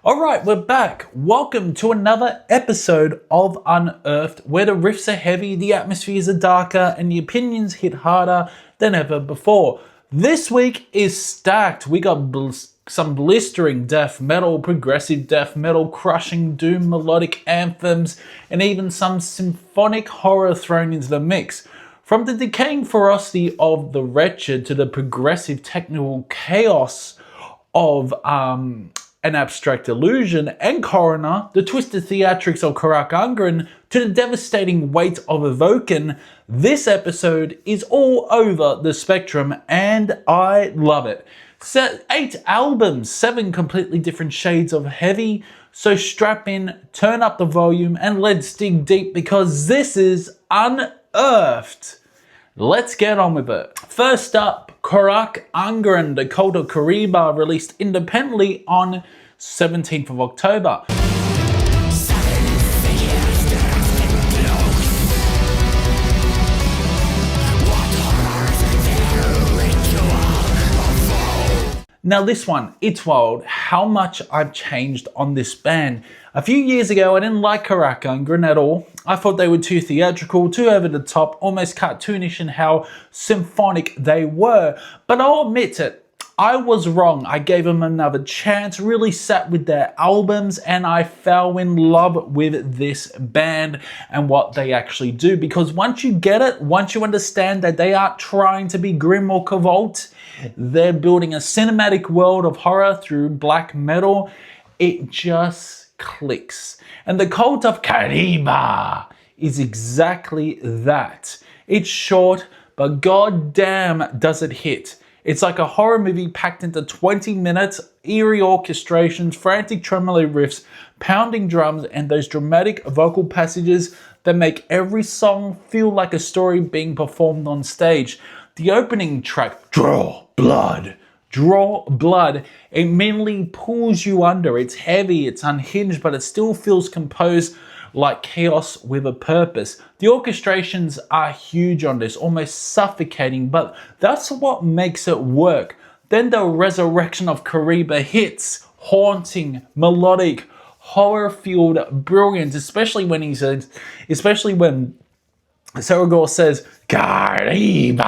Alright, we're back. Welcome to another episode of Unearthed, where the riffs are heavy, the atmospheres are darker, and the opinions hit harder than ever before. This week is stacked. We got some blistering death metal, progressive death metal, crushing doom melodic anthems, and even some symphonic horror thrown into the mix. From the decaying ferocity of the Wretched to the progressive technical chaos of an abstract illusion and Coroner, the twisted theatrics of Carach Angren to the devastating weight of Evoken, this episode is all over the spectrum and I love it. 8 albums, 7 completely different shades of heavy, so strap in, turn up the volume and let's dig deep because this is Unearthed. Let's get on with it. First up, Carach Angren, the Cult of Kariba, released independently on 17th of October. Now this one, it's wild how much I've changed on this band. A few years ago, I didn't like Carach Angren at all. I thought they were too theatrical, too over the top, almost cartoonish in how symphonic they were. But I'll admit it, I was wrong. I gave them another chance, really sat with their albums, and I fell in love with this band and what they actually do. Because once you get it, once you understand that they aren't trying to be grim or cavalt, they're building a cinematic world of horror through black metal, it just clicks. And the Cult of Kariba is exactly that. It's short, but goddamn does it hit. It's like a horror movie packed into 20 minutes, eerie orchestrations, frantic tremolo riffs, pounding drums, and those dramatic vocal passages that make every song feel like a story being performed on stage. The opening track, Draw Blood, it mainly pulls you under. It's heavy, it's unhinged, but it still feels composed like chaos with a purpose. The orchestrations are huge on this, almost suffocating, but that's what makes it work. Then the resurrection of Kariba hits, haunting, melodic, horror-fueled, brilliant, especially when Saragor says, Kariba!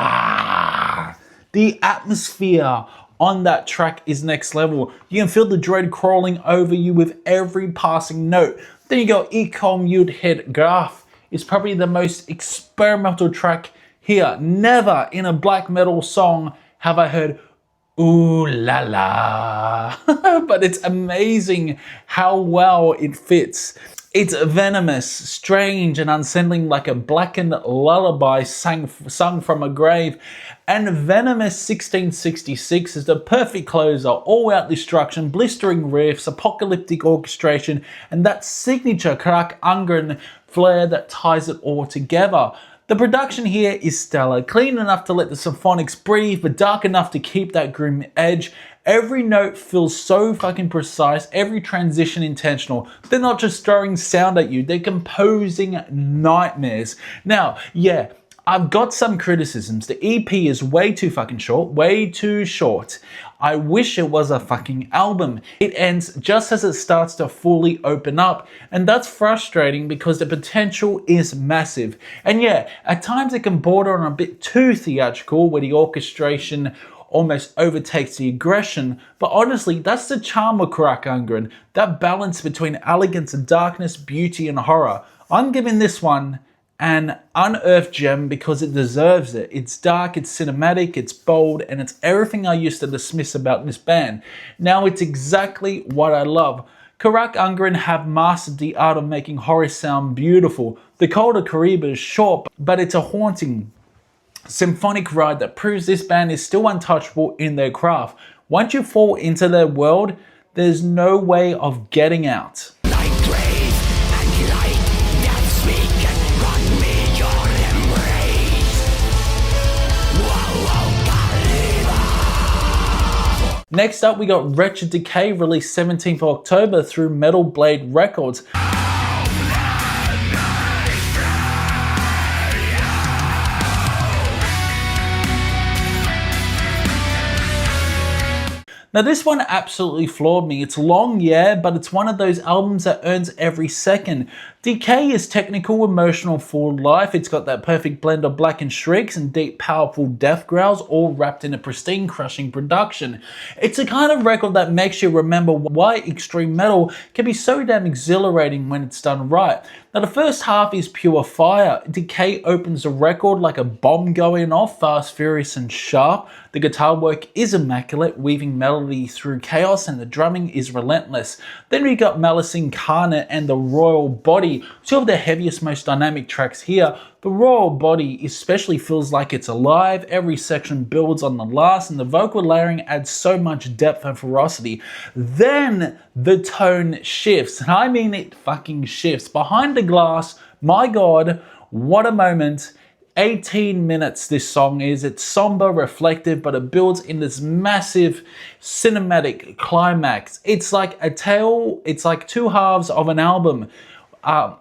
The atmosphere on that track is next level. You can feel the dread crawling over you with every passing note. Then you go Ekom Yud Het Graf. It's probably the most experimental track here. Never in a black metal song have I heard ooh la la. But it's amazing how well it fits. It's venomous, strange, and unsettling like a blackened lullaby sung from a grave. And Venomous 1666 is the perfect closer, all-out destruction, blistering riffs, apocalyptic orchestration, and that signature Carach Angren flair that ties it all together. The production here is stellar, clean enough to let the symphonics breathe, but dark enough to keep that grim edge. Every note feels so fucking precise, every transition intentional. They're not just throwing sound at you, they're composing nightmares. Now, yeah, I've got some criticisms. The EP is way too fucking short, way too short. I wish it was a fucking album. It ends just as it starts to fully open up, and that's frustrating because the potential is massive. And yeah, at times it can border on a bit too theatrical where the orchestration almost overtakes the aggression, but honestly, that's the charm of Carach Angren, that balance between elegance and darkness, beauty and horror. I'm giving this one an unearthed gem because it deserves it. It's dark, it's cinematic, it's bold, and it's everything I used to dismiss about this band. Now it's exactly what I love. Carach Angren have mastered the art of making horror sound beautiful. The Cult of Kariba is short, but it's a haunting symphonic ride that proves this band is still untouchable in their craft. Once you fall into their world, there's no way of getting out. Next up, we got Wretched Decay, released 17th of October through Metal Blade Records. Now this one absolutely floored me. It's long, yeah, but it's one of those albums that earns every second. Decay is technical, emotional, full of life. It's got that perfect blend of blackened shrieks and deep, powerful death growls, all wrapped in a pristine, crushing production. It's a kind of record that makes you remember why extreme metal can be so damn exhilarating when it's done right. Now the first half is pure fire. Decay opens the record like a bomb going off, fast, furious and sharp. The guitar work is immaculate, weaving melody through chaos, and the drumming is relentless. Then we got Malice Incarnate and The Royal Body, two of the heaviest, most dynamic tracks here. The Royal Body especially feels like it's alive. Every section builds on the last, and the vocal layering adds so much depth and ferocity. Then the tone shifts, and I mean it fucking shifts. Behind the Glass, my god, what a moment. 18 minutes this song is. It's somber, reflective, but it builds in this massive cinematic climax. It's like a tale, it's like two halves of an album.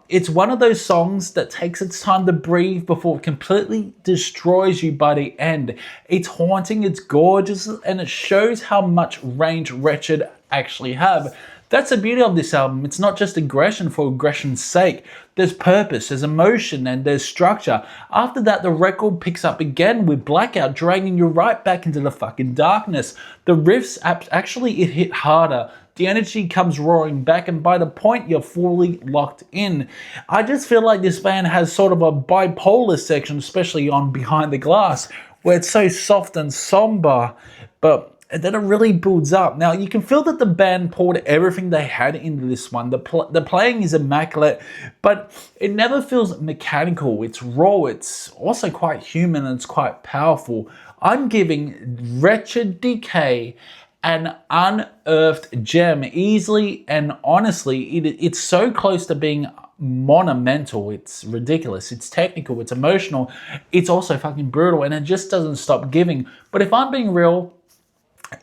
It's one of those songs that takes its time to breathe before it completely destroys you by the end. It's haunting, it's gorgeous, and it shows how much range Wretched actually have. That's the beauty of this album. It's not just aggression for aggression's sake. There's purpose, there's emotion, and there's structure. After that, the record picks up again with Blackout, dragging you right back into the fucking darkness. The riffs, actually, it hit harder. The energy comes roaring back, and by the point, you're fully locked in. I just feel like this band has sort of a bipolar section, especially on Behind the Glass, where it's so soft and somber, but then it really builds up. Now, you can feel that the band poured everything they had into this one. The playing is immaculate, but it never feels mechanical. It's raw, it's also quite human, and it's quite powerful. I'm giving Wretched Decay an unearthed gem, easily and honestly. It's so close to being monumental. It's ridiculous, it's technical, it's emotional, it's also fucking brutal, and it just doesn't stop giving. But if I'm being real,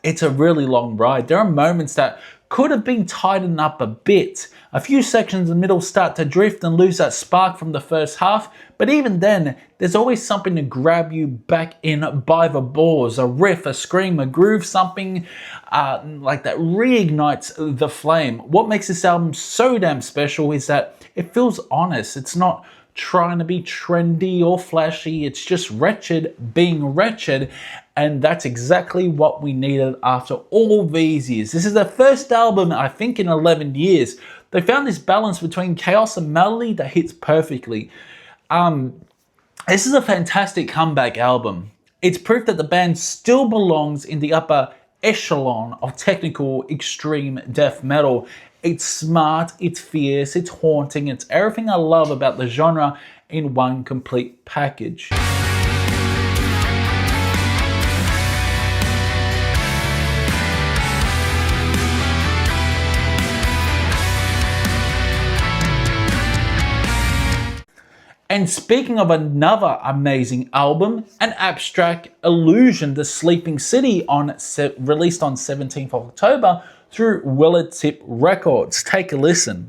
it's a really long ride. There are moments that could have been tightened up a bit. A few sections in the middle start to drift and lose that spark from the first half, but even then, there's always something to grab you back in by the balls. A riff, a scream, a groove, something like that reignites the flame. What makes this album so damn special is that it feels honest. It's not trying to be trendy or flashy. It's just Wretched being Wretched, and that's exactly what we needed after all these years. This is their first album, I think, in 11 years. They found this balance between chaos and melody that hits perfectly. This is a fantastic comeback album. It's proof that the band still belongs in the upper echelon of technical extreme death metal. It's smart, it's fierce, it's haunting, it's everything I love about the genre in one complete package. And speaking of another amazing album, an abstract illusion, The Sleeping City, released on 17th of October through Willard Tip Records. Take a listen.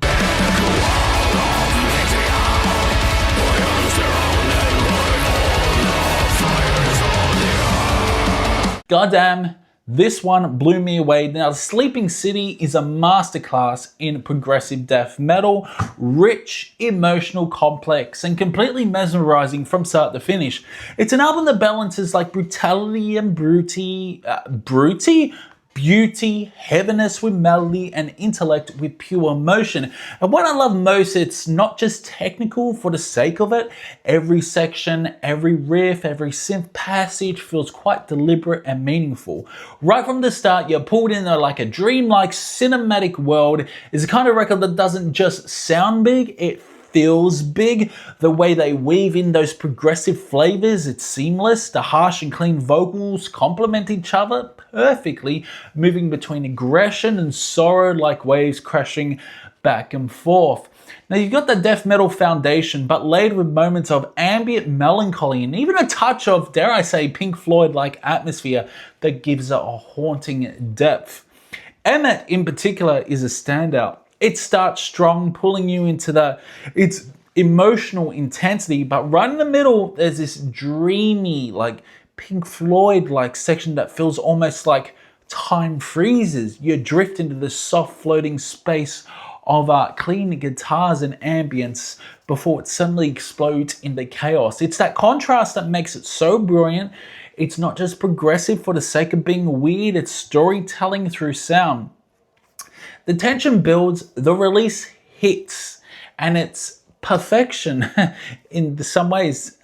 Goddamn, this one blew me away. Now, Sleeping City is a masterclass in progressive death metal, rich, emotional, complex, and completely mesmerizing from start to finish. It's an album that balances like brutality and beauty, heaviness with melody, and intellect with pure emotion. And what I love most, it's not just technical for the sake of it. Every section, every riff, every synth passage feels quite deliberate and meaningful. Right from the start, you're pulled into like a dreamlike cinematic world. It's the kind of record that doesn't just sound big, it feels big. The way they weave in those progressive flavors, it's seamless. The harsh and clean vocals complement each other perfectly, moving between aggression and sorrow like waves crashing back and forth. Now you've got the death metal foundation, but laid with moments of ambient melancholy and even a touch of, dare I say, Pink Floyd-like atmosphere that gives it a haunting depth. Emmet in particular is a standout. It starts strong, pulling you into its emotional intensity, but right in the middle, there's this dreamy, like Pink Floyd-like section that feels almost like time freezes. You drift into the soft floating space of clean guitars and ambience before it suddenly explodes into chaos. It's that contrast that makes it so brilliant. It's not just progressive for the sake of being weird, it's storytelling through sound. The tension builds, the release hits, and it's perfection in some ways.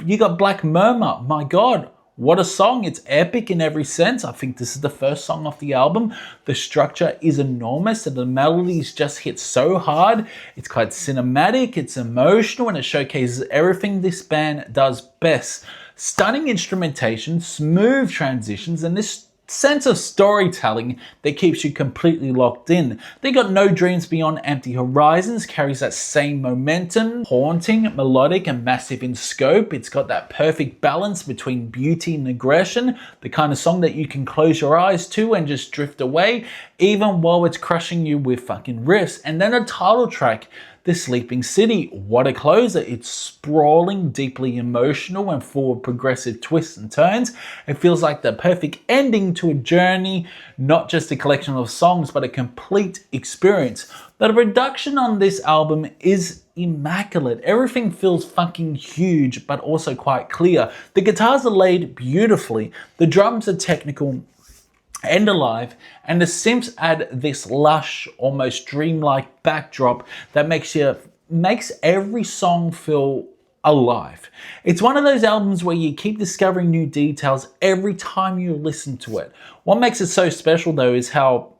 You got Black Murmur, my God. What a song. It's epic in every sense. I think this is the first song off the album. The structure is enormous and the melodies just hit so hard. It's quite cinematic, it's emotional, and it showcases everything this band does best. Stunning instrumentation, smooth transitions, and this sense of storytelling that keeps you completely locked in. They got No Dreams Beyond Empty Horizons, carries that same momentum, haunting, melodic, and massive in scope. It's got that perfect balance between beauty and aggression, the kind of song that you can close your eyes to and just drift away, even while it's crushing you with fucking riffs. And then a title track, The Sleeping City. What a closer. It's sprawling, deeply emotional, and full of progressive twists and turns. It feels like the perfect ending to a journey, not just a collection of songs, but a complete experience. The production on this album is immaculate. Everything feels fucking huge, but also quite clear. The guitars are laid beautifully. The drums are technical and alive, and the synths add this lush, almost dreamlike backdrop that makes every song feel alive. It's one of those albums where you keep discovering new details every time you listen to it. What makes it so special though is how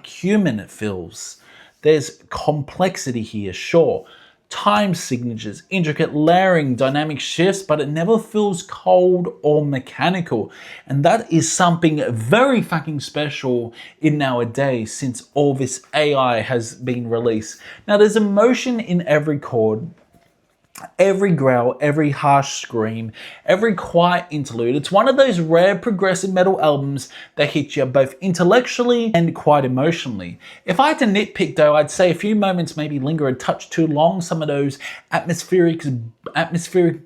human it feels. There's complexity here, sure. Time signatures, intricate layering, dynamic shifts, but it never feels cold or mechanical. And that is something very fucking special in nowadays since all this AI has been released. Now there's emotion in every chord, every growl, every harsh scream, every quiet interlude. It's one of those rare progressive metal albums that hit you both intellectually and quite emotionally. If I had to nitpick though, I'd say a few moments maybe linger a touch too long. Some of those atmospheric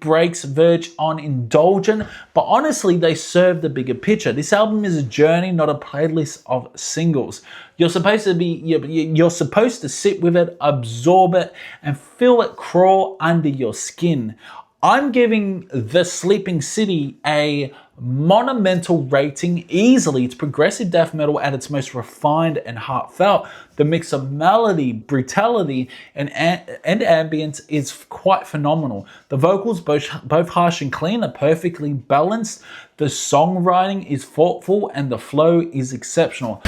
breaks verge on indulgent, but honestly they serve the bigger picture. This album is a journey, not a playlist of singles. You're supposed to sit with it, absorb it, and feel it crawl under your skin. I'm giving The Sleeping City a monumental rating easily. It's progressive death metal at its most refined and heartfelt. The mix of melody, brutality, and ambience is quite phenomenal. The vocals, both harsh and clean, are perfectly balanced. The songwriting is thoughtful and the flow is exceptional.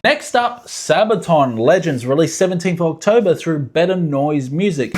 Next up, Sabaton Legends, released 17th of October through Better Noise Music.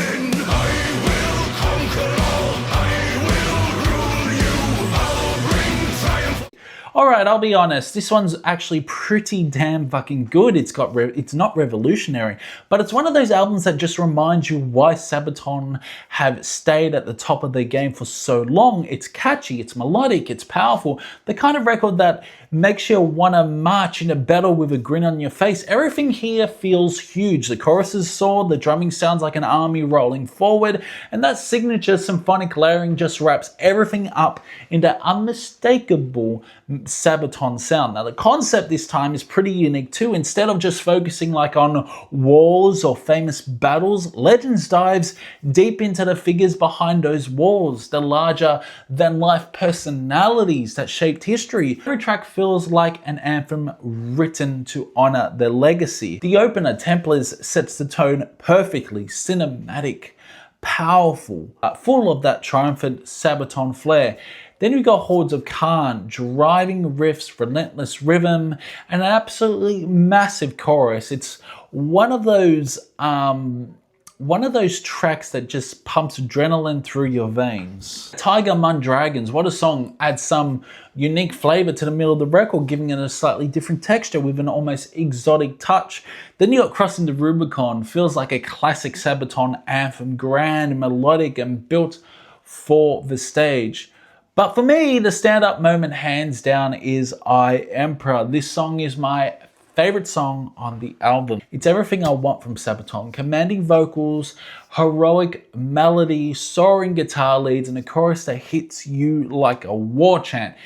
Alright, I'll be honest, this one's actually pretty damn fucking good. It's not revolutionary, but it's one of those albums that just reminds you why Sabaton have stayed at the top of their game for so long. It's catchy, it's melodic, it's powerful. The kind of record that makes you want to march in a battle with a grin on your face. Everything here feels huge. The chorus is soared, the drumming sounds like an army rolling forward, and that signature symphonic layering just wraps everything up into unmistakable Sabaton sound. Now the concept this time is pretty unique too. Instead of just focusing on wars or famous battles, Legends dives deep into the figures behind those walls, the larger than life personalities that shaped history. Every track feels like an anthem written to honor their legacy. The opener, Templars, sets the tone perfectly, cinematic, powerful, full of that triumphant Sabaton flair. Then we got Hordes of Khan, driving riffs, relentless rhythm, and an absolutely massive chorus. It's one of those tracks that just pumps adrenaline through your veins. Tiger Mun Dragons, what a song, adds some unique flavor to the middle of the record, giving it a slightly different texture with an almost exotic touch. Then you got Crossing the Rubicon, feels like a classic Sabaton anthem, grand, melodic, and built for the stage. But for me, the stand-up moment hands down is I Emperor. This song is my favorite song on the album. It's everything I want from Sabaton. Commanding vocals, heroic melody, soaring guitar leads, and a chorus that hits you like a war chant.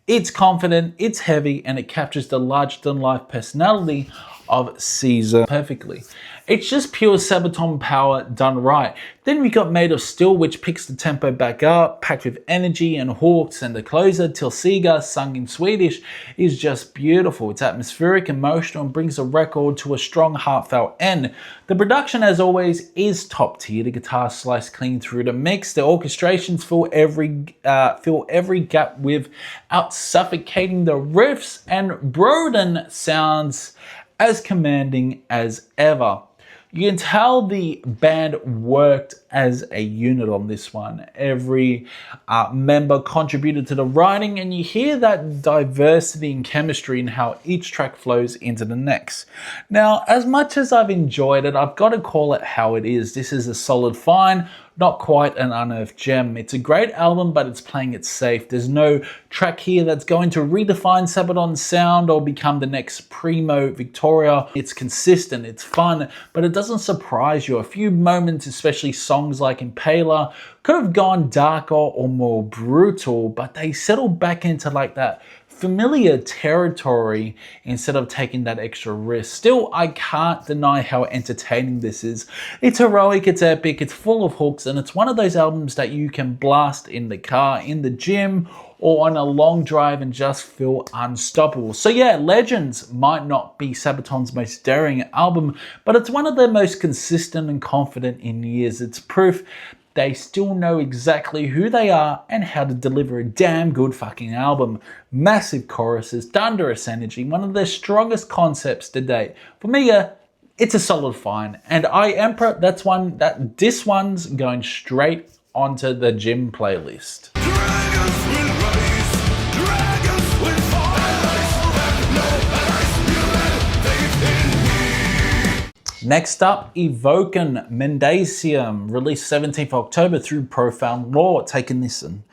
It's confident, it's heavy, and it captures the larger-than-life personality of Caesar perfectly. It's just pure Sabaton power done right. Then we got Made of Steel, which picks the tempo back up, packed with energy and hooks, and the closer, Till Siga, sung in Swedish, is just beautiful. It's atmospheric, emotional, and brings the record to a strong, heartfelt end. The production, as always, is top tier. The guitar slice clean through the mix. The orchestrations fill every gap without suffocating the riffs, and Broden sounds as commanding as ever. You can tell the band worked as a unit on this one. Every member contributed to the writing, and you hear that diversity and chemistry in how each track flows into the next. Now, as much as I've enjoyed it, I've got to call it how it is. This is a solid fine, not quite an unearthed gem. It's a great album, but it's playing it safe. There's no track here that's going to redefine Sabaton's sound or become the next Primo Victoria. It's consistent, it's fun, but it doesn't surprise you. A few moments, especially songs like Impaler, could have gone darker or more brutal, but they settled back into like that familiar territory instead of taking that extra risk. Still, I can't deny how entertaining this is. It's heroic, it's epic, it's full of hooks, and it's one of those albums that you can blast in the car, in the gym, or on a long drive and just feel unstoppable. So yeah, Legends might not be Sabaton's most daring album, but it's one of their most consistent and confident in years. It's proof they still know exactly who they are and how to deliver a damn good fucking album. Massive choruses, thunderous energy, one of their strongest concepts to date. For me, it's a solid find. And this one's going straight onto the gym playlist. Next up, Evoken, Mendacium, released 17th October through Profound Law. Take a listen.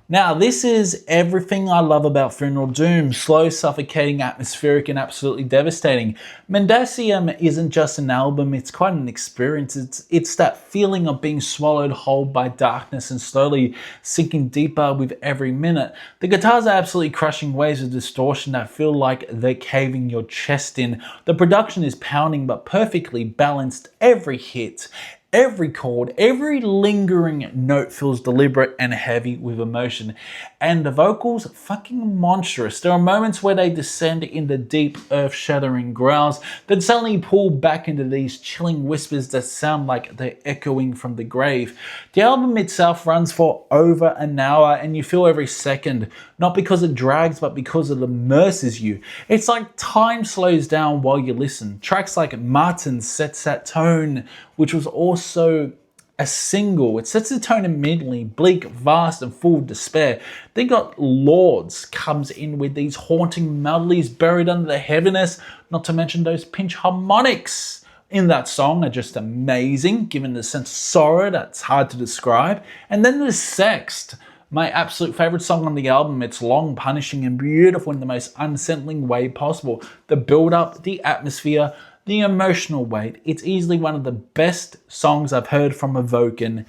Now, this is everything I love about Funeral Doom. Slow, suffocating, atmospheric, and absolutely devastating. Mendacium isn't just an album, it's quite an experience. It's that feeling of being swallowed whole by darkness and slowly sinking deeper with every minute. The guitars are absolutely crushing waves of distortion that feel like they're caving your chest in. The production is pounding but perfectly balanced. Every hit, every chord, every lingering note feels deliberate and heavy with emotion. And the vocals, fucking monstrous. There are moments where they descend into deep, earth-shattering growls, then suddenly pull back into these chilling whispers that sound like they're echoing from the grave. The album itself runs for over an hour, and you feel every second, not because it drags, but because it immerses you. It's like time slows down while you listen. Tracks like Martin sets that tone, which was also a single. It sets the tone immediately, bleak, vast, and full of despair. Then got Lords comes in with these haunting melodies buried under the heaviness, not to mention those pinch harmonics in that song are just amazing, given the sense of sorrow that's hard to describe. And then there's Sext, my absolute favorite song on the album. It's long, punishing, and beautiful in the most unsettling way possible. The build-up, the atmosphere, the emotional weight. It's easily one of the best songs I've heard from Evoken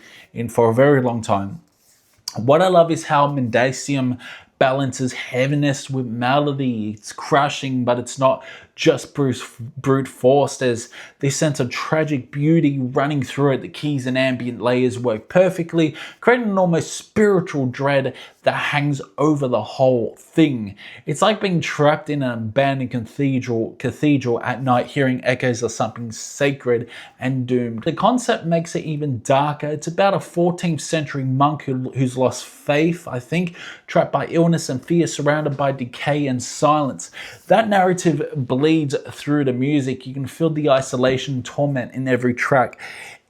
for a very long time. What I love is how Mendacium balances heaviness with melody. It's crushing, but it's not just brute force. There's this sense of tragic beauty running through it. The keys and ambient layers work perfectly, creating an almost spiritual dread that hangs over the whole thing. It's like being trapped in an abandoned cathedral at night, hearing echoes of something sacred and doomed. The concept makes it even darker. It's about a 14th century monk who's lost faith, I think, trapped by illness and fear, surrounded by decay and silence. That narrative bleeds through the music. You can feel the isolation, torment in every track.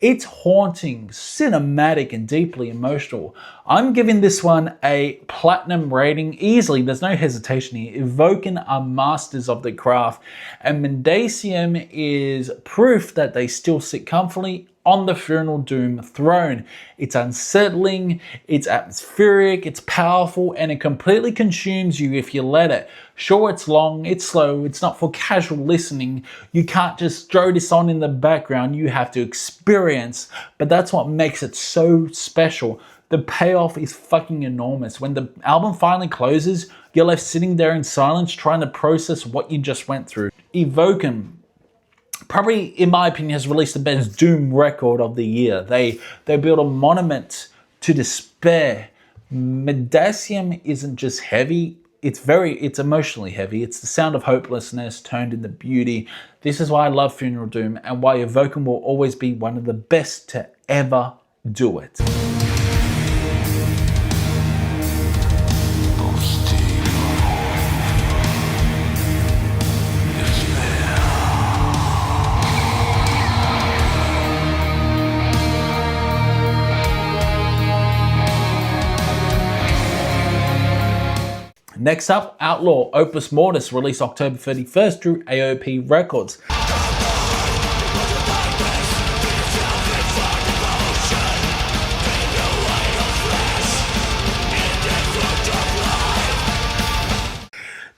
It's haunting, cinematic, and deeply emotional. I'm giving this one a platinum rating easily. There's no hesitation here. Evoken are masters of the craft, and Mendacium is proof that they still sit comfortably on the Funeral Doom throne. It's unsettling, it's atmospheric, it's powerful, and it completely consumes you if you let it. Sure, it's long, it's slow, it's not for casual listening. You can't just throw this on in the background, you have to experience, but that's what makes it so special. The payoff is fucking enormous. When the album finally closes, you're left sitting there in silence trying to process what you just went through. Evoken, probably, in my opinion, has released the best Doom record of the year. They built a monument to despair. Mendacium isn't just heavy, it's emotionally heavy. It's the sound of hopelessness turned into beauty. This is why I love Funeral Doom and why Evoken will always be one of the best to ever do it. Next up, Outlaw, Opus Mortis, released October 31st through AOP Records.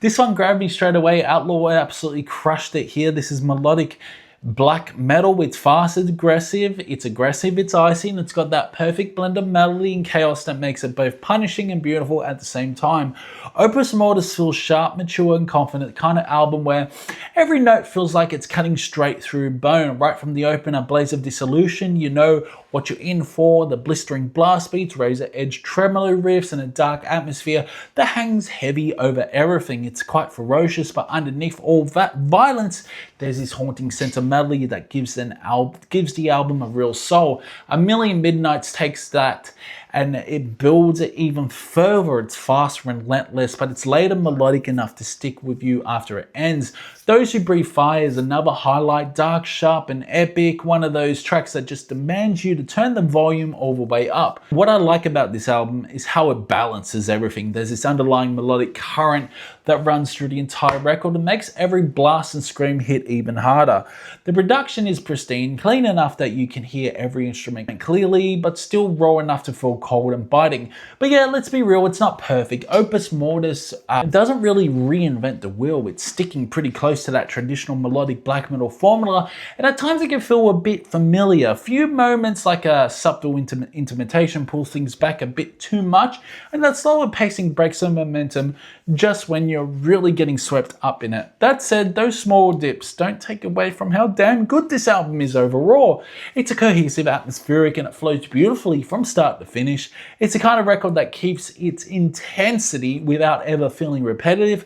This one grabbed me straight away. Outlaw absolutely crushed it here. This is melodic black metal. It's fast, it's aggressive, it's icy, and it's got that perfect blend of melody and chaos that makes it both punishing and beautiful at the same time. Opus Mortis feels sharp, mature, and confident, kind of album where every note feels like it's cutting straight through bone. Right from the opener, Blaze of Dissolution, you know what you're in for. The blistering blast beats, razor edge tremolo riffs, and a dark atmosphere that hangs heavy over everything. It's quite ferocious, but underneath all that violence, there's this haunting sense of melody that gives the album a real soul. A Million Midnights takes that and it builds it even further. It's fast, relentless, but it's later melodic enough to stick with you after it ends. Those Who Breathe Fire is another highlight, dark, sharp, and epic. One of those tracks that just demands you to turn the volume all the way up. What I like about this album is how it balances everything. There's this underlying melodic current that runs through the entire record and makes every blast and scream hit even harder. The production is pristine, clean enough that you can hear every instrument clearly, but still raw enough to feel cold and biting. But yeah, let's be real, it's not perfect. Opus Mortis doesn't really reinvent the wheel. It's sticking pretty close to that traditional melodic black metal formula, and at times it can feel a bit familiar. A few moments like a subtle instrumentation pull things back a bit too much, and that slower pacing breaks some momentum just when you're really getting swept up in it. That said, those small dips don't take away from how damn good this album is overall. It's a cohesive, atmospheric, and it flows beautifully from start to finish. It's the kind of record that keeps its intensity without ever feeling repetitive.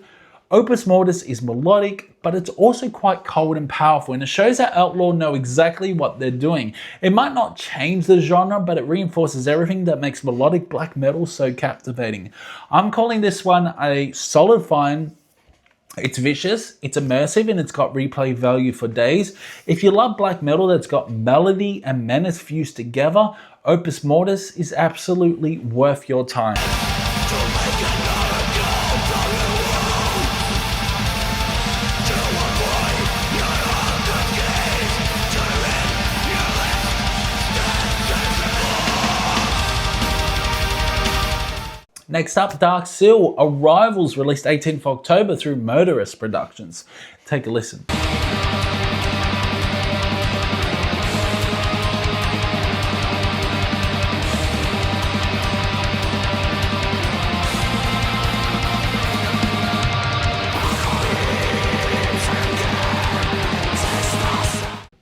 Opus Mortis is melodic, but it's also quite cold and powerful, and it shows that Outlaw know exactly what they're doing. It might not change the genre, but it reinforces everything that makes melodic black metal so captivating. I'm calling this one a solid find. It's vicious, it's immersive, and it's got replay value for days. If you love black metal that's got melody and menace fused together, Opus Mortis is absolutely worth your time. Next up, Dark Seal, Arrivals, released 18th October through Mortis Productions. Take a listen.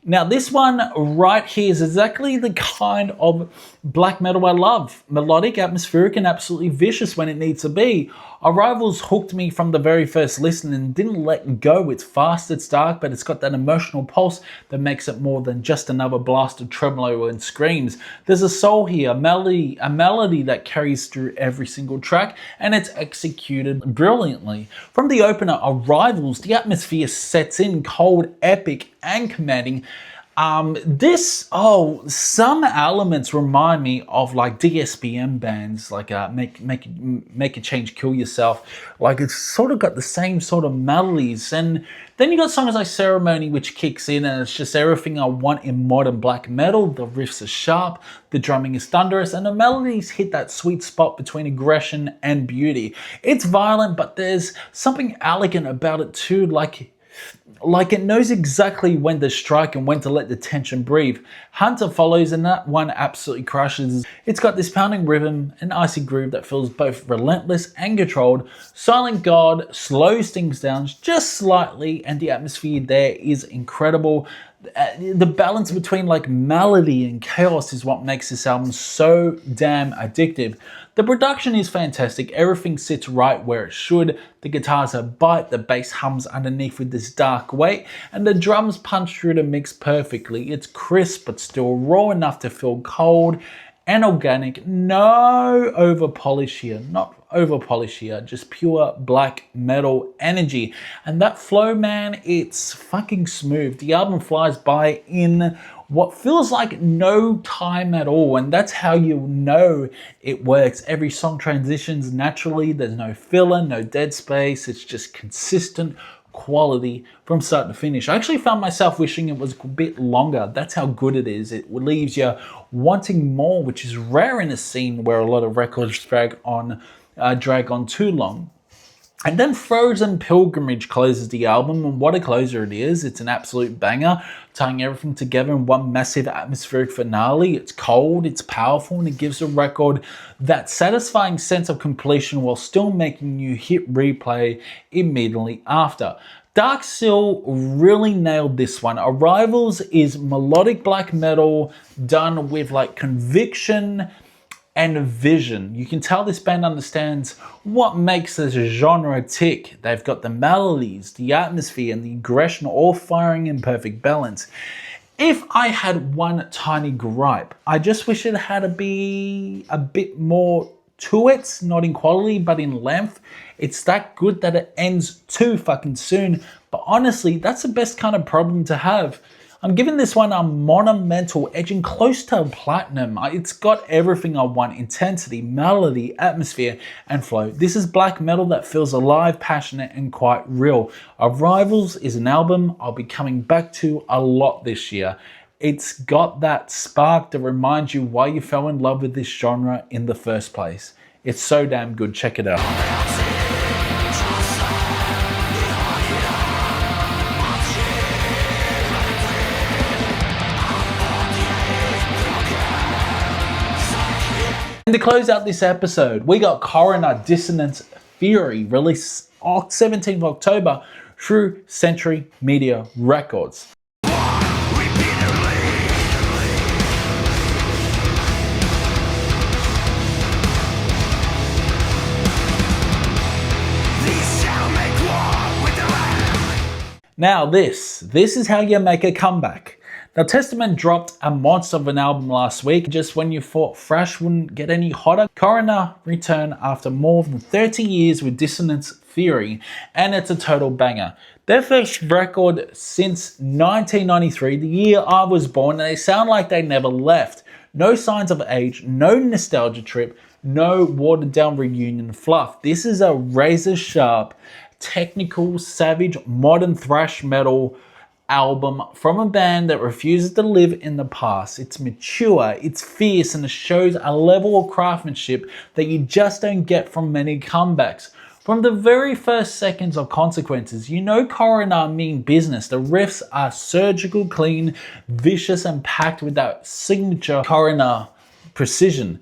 Now this one right here is exactly the kind of black metal I love. Melodic, atmospheric, and absolutely vicious when it needs to be. Arrivals hooked me from the very first listen and didn't let go. It's fast, it's dark, but it's got that emotional pulse that makes it more than just another blast of tremolo and screams. There's a soul here, a melody that carries through every single track, and it's executed brilliantly. From the opener, Arrivals, the atmosphere sets in, cold, epic, and commanding. Some elements remind me of like DSPM bands, like make a change, kill yourself. Like it's sort of got the same sort of melodies, and then you got songs like Ceremony, which kicks in, and it's just everything I want in modern black metal. The riffs are sharp, the drumming is thunderous, and the melodies hit that sweet spot between aggression and beauty. It's violent, but there's something elegant about it too, like it knows exactly when to strike and when to let the tension breathe. Hunter follows, and that one absolutely crushes. It's got this pounding rhythm and icy groove that feels both relentless and controlled. Silent God slows things down just slightly, and the atmosphere there is incredible. The balance between like melody and chaos is what makes this album so damn addictive. The production is fantastic, everything sits right where it should, the guitars are bite, the bass hums underneath with this dark weight, and the drums punch through the mix perfectly. It's crisp but still raw enough to feel cold and organic. No over polish here, not over polish here, just pure black metal energy. And that flow, man, it's fucking smooth. The album flies by in what feels like no time at all, and that's how you know it works. Every song transitions naturally, there's no filler, no dead space, it's just consistent quality from start to finish. I actually found myself wishing it was a bit longer. That's how good it is. It leaves you wanting more, which is rare in a scene where a lot of records drag on too long. And then Frozen Pilgrimage closes the album, and what a closer it is. It's an absolute banger, tying everything together in one massive atmospheric finale. It's cold, it's powerful, and it gives the record that satisfying sense of completion while still making you hit replay immediately after. Dark Seal really nailed this one. Arrivals is melodic black metal done with like conviction and vision. You can tell this band understands what makes this genre tick. They've got the melodies, the atmosphere, and the aggression all firing in perfect balance. If I had one tiny gripe, I just wish it had to be a bit more to it, not in quality, but in length. It's that good that it ends too fucking soon. But honestly, that's the best kind of problem to have. I'm giving this one a Monumental, edging close to platinum. It's got everything I want: intensity, melody, atmosphere, and flow. This is black metal that feels alive, passionate, and quite real. Arrivals is an album I'll be coming back to a lot this year. It's got that spark that reminds you why you fell in love with this genre in the first place. It's so damn good. Check it out. And to close out this episode, we got Coroner Dissonance Theory, released 17th October through Century Media Records. Now this is how you make a comeback. Now, Testament dropped a monster of an album last week, just when you thought thrash wouldn't get any hotter. Coroner returned after more than 30 years with Dissonance Theory, and it's a total banger. Their first record since 1993, the year I was born, and they sound like they never left. No signs of age, no nostalgia trip, no watered down reunion fluff. This is a razor sharp, technical, savage, modern thrash metal album from a band that refuses to live in the past. It's mature, it's fierce, and it shows a level of craftsmanship that you just don't get from many comebacks. From the very first seconds of Consequences, you know Coroner mean business. The riffs are surgical, clean, vicious, and packed with that signature Coroner precision.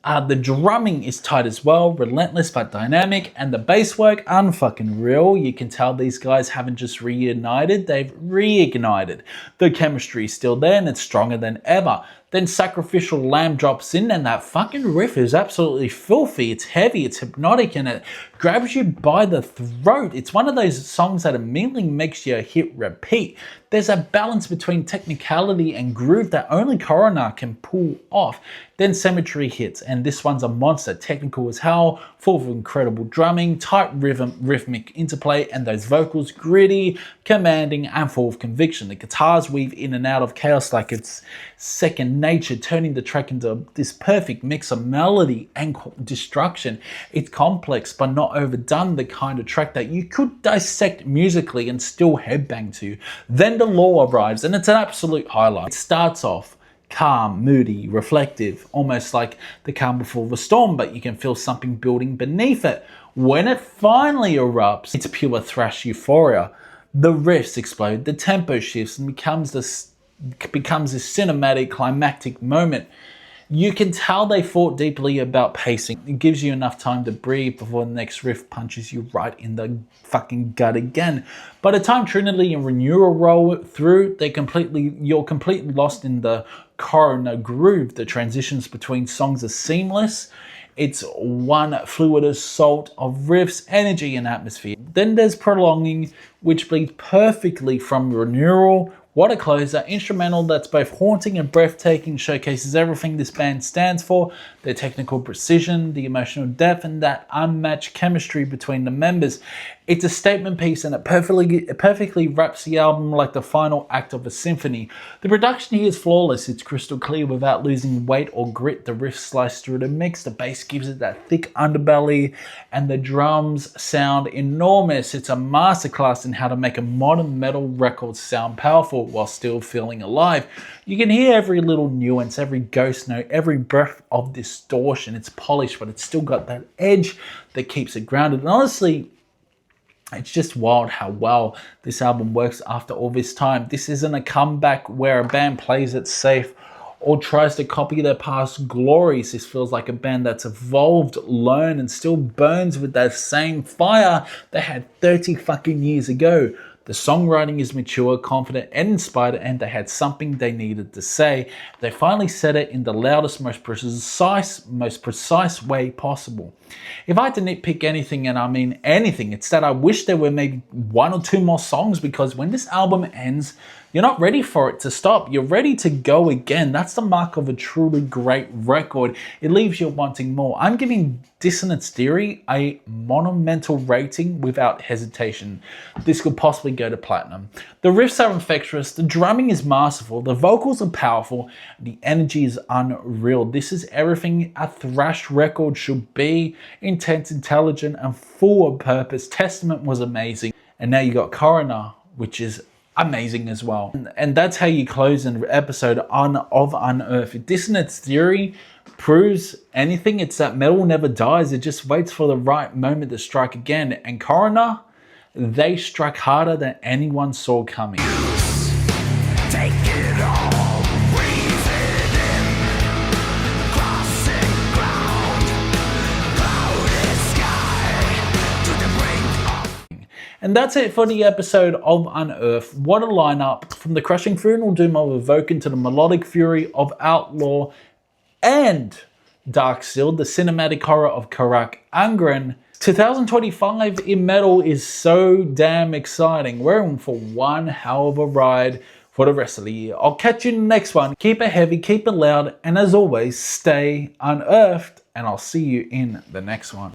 The drumming is tight as well, relentless but dynamic, and the bass work unfucking real. You can tell these guys haven't just reunited, they've reignited. The chemistry is still there and it's stronger than ever. Then Sacrificial Lamb drops in, and that fucking riff is absolutely filthy. It's heavy, it's hypnotic, and it grabs you by the throat. It's one of those songs that immediately makes you hit repeat. There's a balance between technicality and groove that only Coroner can pull off. Then Cemetery hits, and this one's a monster, technical as hell, full of incredible drumming, tight rhythmic interplay, and those vocals gritty, commanding, and full of conviction. The guitars weave in and out of chaos like it's second nature, turning the track into this perfect mix of melody and destruction. It's complex but not overdone, the kind of track that you could dissect musically and still headbang to. Then the law arrives, and it's an absolute highlight. It starts off calm, moody, reflective, almost like the calm before the storm, but you can feel something building beneath it. When it finally erupts, it's pure thrash euphoria. The riffs explode, the tempo shifts, and becomes this cinematic, climactic moment. You can tell they thought deeply about pacing. It gives you enough time to breathe before the next riff punches you right in the fucking gut again. By the time Trinity and Renewal roll through, you're completely lost in the Coroner groove. The transitions between songs are seamless. It's one fluid assault of riffs, energy, and atmosphere. Then there's Prolonging, which bleeds perfectly from Renewal. What a closer, instrumental that's both haunting and breathtaking, showcases everything this band stands for, their technical precision, the emotional depth, and that unmatched chemistry between the members. It's a statement piece, and it perfectly wraps the album like the final act of a symphony. The production here is flawless. It's crystal clear without losing weight or grit. The riffs slice through the mix, the bass gives it that thick underbelly, and the drums sound enormous. It's a masterclass in how to make a modern metal record sound powerful while still feeling alive. You can hear every little nuance, every ghost note, every breath of distortion. It's polished, but it's still got that edge that keeps it grounded. And honestly, it's just wild how well this album works after all this time. This isn't a comeback where a band plays it safe or tries to copy their past glories. This feels like a band that's evolved, learned, and still burns with that same fire they had 30 fucking years ago. The songwriting is mature, confident, and inspired, and they had something they needed to say. They finally said it in the loudest, most precise way possible. If I had to nitpick anything, and I mean anything, it's that I wish there were maybe one or two more songs, because when this album ends, you're not ready for it to stop. You're ready to go again. That's the mark of a truly great record. It leaves you wanting more. I'm giving Dissonance Theory a monumental rating without hesitation. This could possibly go to platinum. The riffs are infectious, the drumming is masterful, the vocals are powerful, the energy is unreal. This is everything a thrash record should be: intense, intelligent, and full of purpose. Testament was amazing. And now you got Coroner, which is amazing as well. And that's how you close an episode of Unearthed. If Dissonance Theory proves anything, it's that metal never dies. It just waits for the right moment to strike again. And Coroner, they struck harder than anyone saw coming. Take it all, breathe it in, crossing ground, clouded sky to the brink of. And that's it for the episode of Unearthed. What a lineup, from the crushing funeral doom of Evoken to the melodic fury of Outlaw and Dark Seal, the cinematic horror of Carach Angren. 2025 in metal is so damn exciting. We're in for one hell of a ride for the rest of the year. I'll catch you in the next one. Keep it heavy, keep it loud, and as always, stay unearthed, and I'll see you in the next one.